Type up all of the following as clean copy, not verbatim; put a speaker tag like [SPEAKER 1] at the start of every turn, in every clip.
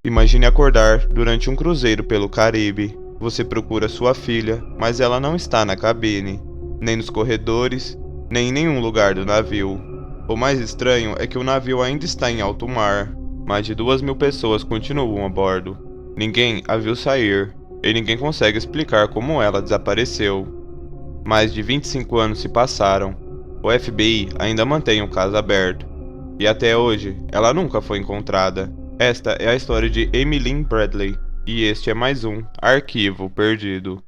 [SPEAKER 1] Imagine acordar durante um cruzeiro pelo Caribe. Você procura sua filha, mas ela não está na cabine, nem nos corredores, nem em nenhum lugar do navio. O mais estranho é que o navio ainda está em alto mar. Mais de 2.000 pessoas continuam a bordo. Ninguém a viu sair, e ninguém consegue explicar como ela desapareceu. Mais de 25 anos se passaram. O FBI ainda mantém o caso aberto. E até hoje, ela nunca foi encontrada. Esta é a história de Amy Lynn Bradley, e este é mais um Arquivo Perdido.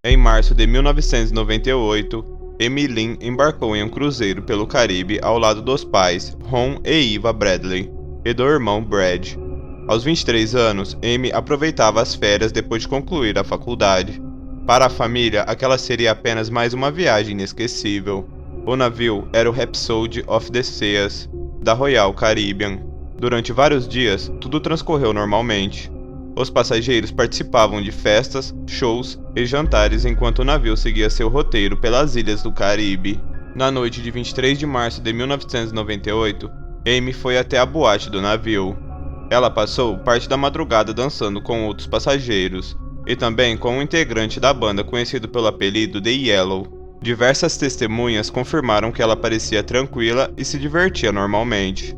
[SPEAKER 1] Em março de 1998, Amy Lynn embarcou em um cruzeiro pelo Caribe ao lado dos pais, Ron e Eva Bradley, e do irmão Brad. Aos 23 anos, Amy aproveitava as férias depois de concluir a faculdade. Para a família, aquela seria apenas mais uma viagem inesquecível. O navio era o Rhapsody of the Seas, da Royal Caribbean. Durante vários dias, tudo transcorreu normalmente. Os passageiros participavam de festas, shows e jantares enquanto o navio seguia seu roteiro pelas ilhas do Caribe. Na noite de 23 de março de 1998, Amy foi até a boate do navio. Ela passou parte da madrugada dançando com outros passageiros, e também com um integrante da banda conhecido pelo apelido de Yellow. Diversas testemunhas confirmaram que ela parecia tranquila e se divertia normalmente.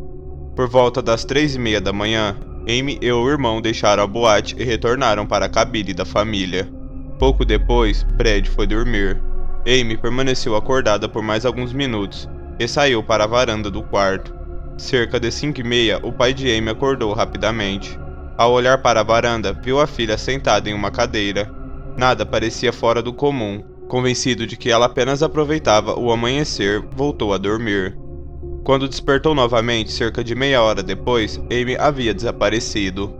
[SPEAKER 1] Por volta das 3:30 da manhã, Amy e o irmão deixaram a boate e retornaram para a cabine da família. Pouco depois, Brad foi dormir. Amy permaneceu acordada por mais alguns minutos e saiu para a varanda do quarto. Cerca de 5:30, o pai de Amy acordou rapidamente. Ao olhar para a varanda, viu a filha sentada em uma cadeira. Nada parecia fora do comum. Convencido de que ela apenas aproveitava o amanhecer, voltou a dormir. Quando despertou novamente, cerca de meia hora depois, Amy havia desaparecido.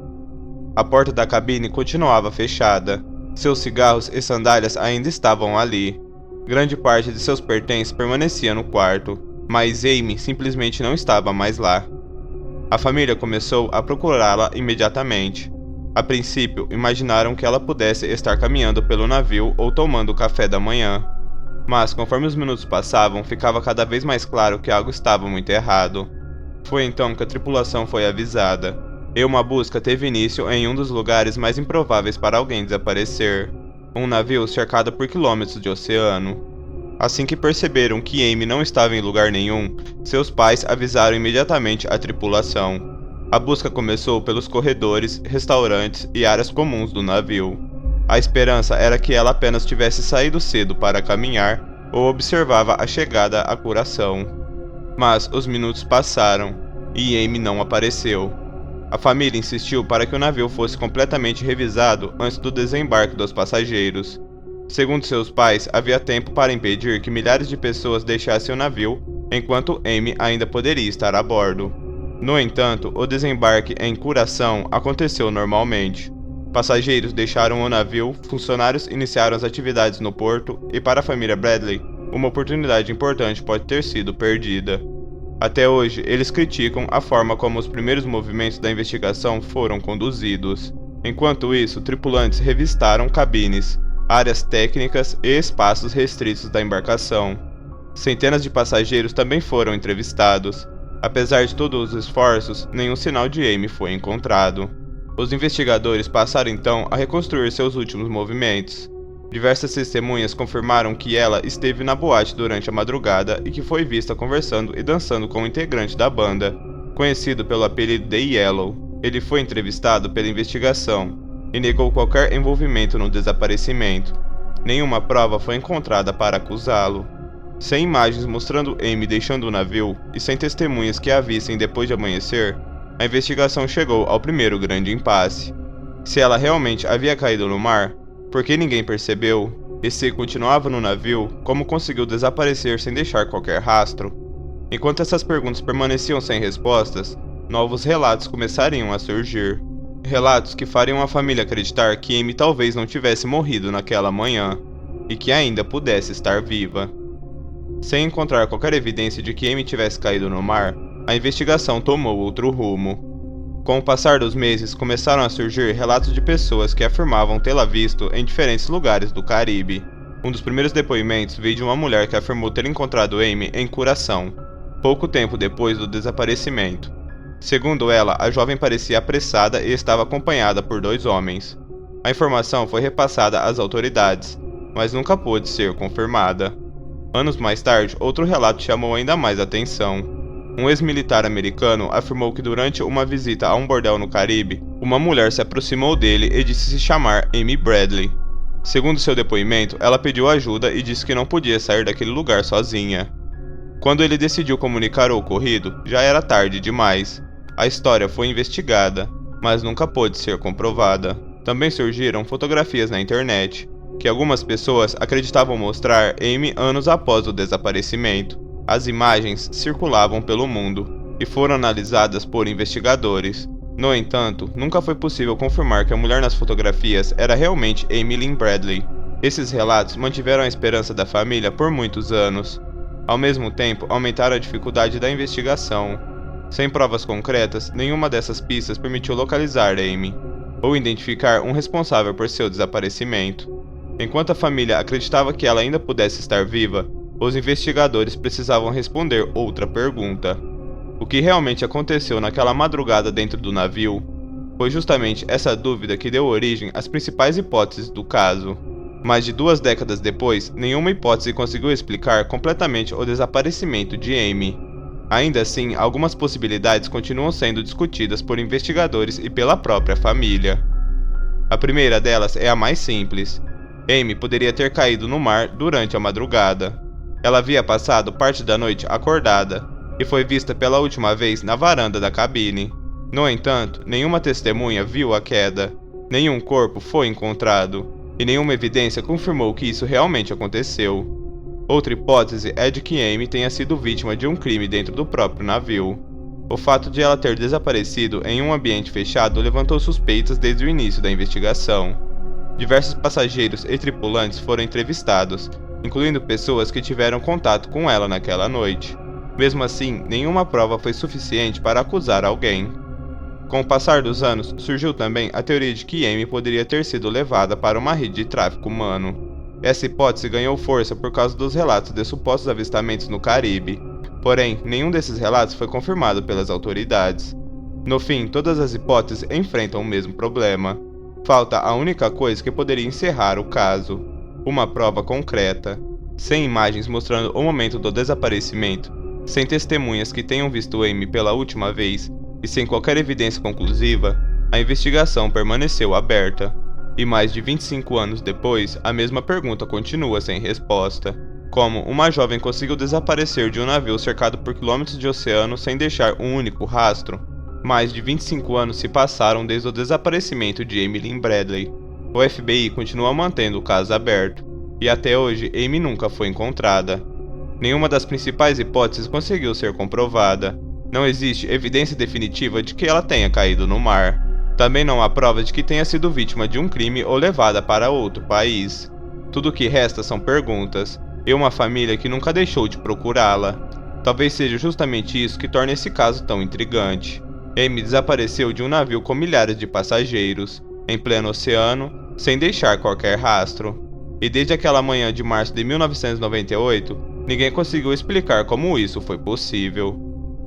[SPEAKER 1] A porta da cabine continuava fechada. Seus cigarros e sandálias ainda estavam ali. Grande parte de seus pertences permanecia no quarto, mas Amy simplesmente não estava mais lá. A família começou a procurá-la imediatamente. A princípio, imaginaram que ela pudesse estar caminhando pelo navio ou tomando café da manhã. Mas, conforme os minutos passavam, ficava cada vez mais claro que algo estava muito errado. Foi então que a tripulação foi avisada, e uma busca teve início em um dos lugares mais improváveis para alguém desaparecer, um navio cercado por quilômetros de oceano. Assim que perceberam que Amy não estava em lugar nenhum, seus pais avisaram imediatamente a tripulação. A busca começou pelos corredores, restaurantes e áreas comuns do navio. A esperança era que ela apenas tivesse saído cedo para caminhar ou observava a chegada à curação. Mas os minutos passaram e Amy não apareceu. A família insistiu para que o navio fosse completamente revisado antes do desembarque dos passageiros. Segundo seus pais, havia tempo para impedir que milhares de pessoas deixassem o navio, enquanto Amy ainda poderia estar a bordo. No entanto, o desembarque em Curaçao aconteceu normalmente. Passageiros deixaram o navio, funcionários iniciaram as atividades no porto, e para a família Bradley, uma oportunidade importante pode ter sido perdida. Até hoje, eles criticam a forma como os primeiros movimentos da investigação foram conduzidos. Enquanto isso, tripulantes revistaram cabines, áreas técnicas e espaços restritos da embarcação. Centenas de passageiros também foram entrevistados. Apesar de todos os esforços, nenhum sinal de Amy foi encontrado. Os investigadores passaram então a reconstruir seus últimos movimentos. Diversas testemunhas confirmaram que ela esteve na boate durante a madrugada e que foi vista conversando e dançando com um integrante da banda, conhecido pelo apelido de Yellow. Ele foi entrevistado pela investigação e negou qualquer envolvimento no desaparecimento. Nenhuma prova foi encontrada para acusá-lo. Sem imagens mostrando Amy deixando o navio e sem testemunhas que a vissem depois de amanhecer, a investigação chegou ao primeiro grande impasse. Se ela realmente havia caído no mar, por que ninguém percebeu? E se continuava no navio, como conseguiu desaparecer sem deixar qualquer rastro? Enquanto essas perguntas permaneciam sem respostas, novos relatos começariam a surgir. Relatos que fariam a família acreditar que Amy talvez não tivesse morrido naquela manhã, e que ainda pudesse estar viva. Sem encontrar qualquer evidência de que Amy tivesse caído no mar, a investigação tomou outro rumo. Com o passar dos meses, começaram a surgir relatos de pessoas que afirmavam tê-la visto em diferentes lugares do Caribe. Um dos primeiros depoimentos veio de uma mulher que afirmou ter encontrado Amy em Curaçao, pouco tempo depois do desaparecimento. Segundo ela, a jovem parecia apressada e estava acompanhada por 2 homens. A informação foi repassada às autoridades, mas nunca pôde ser confirmada. Anos mais tarde, outro relato chamou ainda mais atenção. Um ex-militar americano afirmou que durante uma visita a um bordel no Caribe, uma mulher se aproximou dele e disse se chamar Amy Bradley. Segundo seu depoimento, ela pediu ajuda e disse que não podia sair daquele lugar sozinha. Quando ele decidiu comunicar o ocorrido, já era tarde demais. A história foi investigada, mas nunca pôde ser comprovada. Também surgiram fotografias na internet, que algumas pessoas acreditavam mostrar Amy anos após o desaparecimento. As imagens circulavam pelo mundo e foram analisadas por investigadores. No entanto, nunca foi possível confirmar que a mulher nas fotografias era realmente Amy Lynn Bradley. Esses relatos mantiveram a esperança da família por muitos anos. Ao mesmo tempo, aumentaram a dificuldade da investigação. Sem provas concretas, nenhuma dessas pistas permitiu localizar Amy ou identificar um responsável por seu desaparecimento. Enquanto a família acreditava que ela ainda pudesse estar viva, os investigadores precisavam responder outra pergunta: o que realmente aconteceu naquela madrugada dentro do navio? Foi justamente essa dúvida que deu origem às principais hipóteses do caso. Mais de 2 décadas depois, nenhuma hipótese conseguiu explicar completamente o desaparecimento de Amy. Ainda assim, algumas possibilidades continuam sendo discutidas por investigadores e pela própria família. A primeira delas é a mais simples. Amy poderia ter caído no mar durante a madrugada. Ela havia passado parte da noite acordada e foi vista pela última vez na varanda da cabine. No entanto, nenhuma testemunha viu a queda, nenhum corpo foi encontrado e nenhuma evidência confirmou que isso realmente aconteceu. Outra hipótese é de que Amy tenha sido vítima de um crime dentro do próprio navio. O fato de ela ter desaparecido em um ambiente fechado levantou suspeitas desde o início da investigação. Diversos passageiros e tripulantes foram entrevistados, incluindo pessoas que tiveram contato com ela naquela noite. Mesmo assim, nenhuma prova foi suficiente para acusar alguém. Com o passar dos anos, surgiu também a teoria de que Amy poderia ter sido levada para uma rede de tráfico humano. Essa hipótese ganhou força por causa dos relatos de supostos avistamentos no Caribe. Porém, nenhum desses relatos foi confirmado pelas autoridades. No fim, todas as hipóteses enfrentam o mesmo problema. Falta a única coisa que poderia encerrar o caso: uma prova concreta. Sem imagens mostrando o momento do desaparecimento, sem testemunhas que tenham visto Amy pela última vez e sem qualquer evidência conclusiva, a investigação permaneceu aberta. E mais de 25 anos depois, a mesma pergunta continua sem resposta. Como uma jovem conseguiu desaparecer de um navio cercado por quilômetros de oceano sem deixar um único rastro? Mais de 25 anos se passaram desde o desaparecimento de Amy Lynn Bradley. O FBI continua mantendo o caso aberto, e até hoje Amy nunca foi encontrada. Nenhuma das principais hipóteses conseguiu ser comprovada. Não existe evidência definitiva de que ela tenha caído no mar. Também não há prova de que tenha sido vítima de um crime ou levada para outro país. Tudo o que resta são perguntas, e uma família que nunca deixou de procurá-la. Talvez seja justamente isso que torna esse caso tão intrigante. Amy desapareceu de um navio com milhares de passageiros, em pleno oceano, sem deixar qualquer rastro. E desde aquela manhã de março de 1998, ninguém conseguiu explicar como isso foi possível.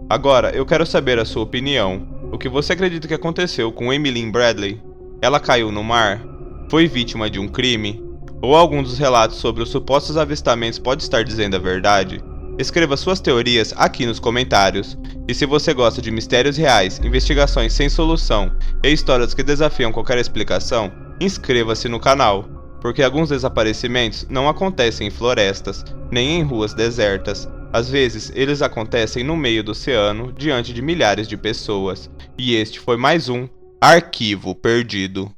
[SPEAKER 1] Agora, eu quero saber a sua opinião. O que você acredita que aconteceu com Amy Lynn Bradley? Ela caiu no mar? Foi vítima de um crime? Ou algum dos relatos sobre os supostos avistamentos pode estar dizendo a verdade? Escreva suas teorias aqui nos comentários. E se você gosta de mistérios reais, investigações sem solução e histórias que desafiam qualquer explicação, inscreva-se no canal, porque alguns desaparecimentos não acontecem em florestas, nem em ruas desertas. Às vezes, eles acontecem no meio do oceano, diante de milhares de pessoas. E este foi mais um Arquivo Perdido.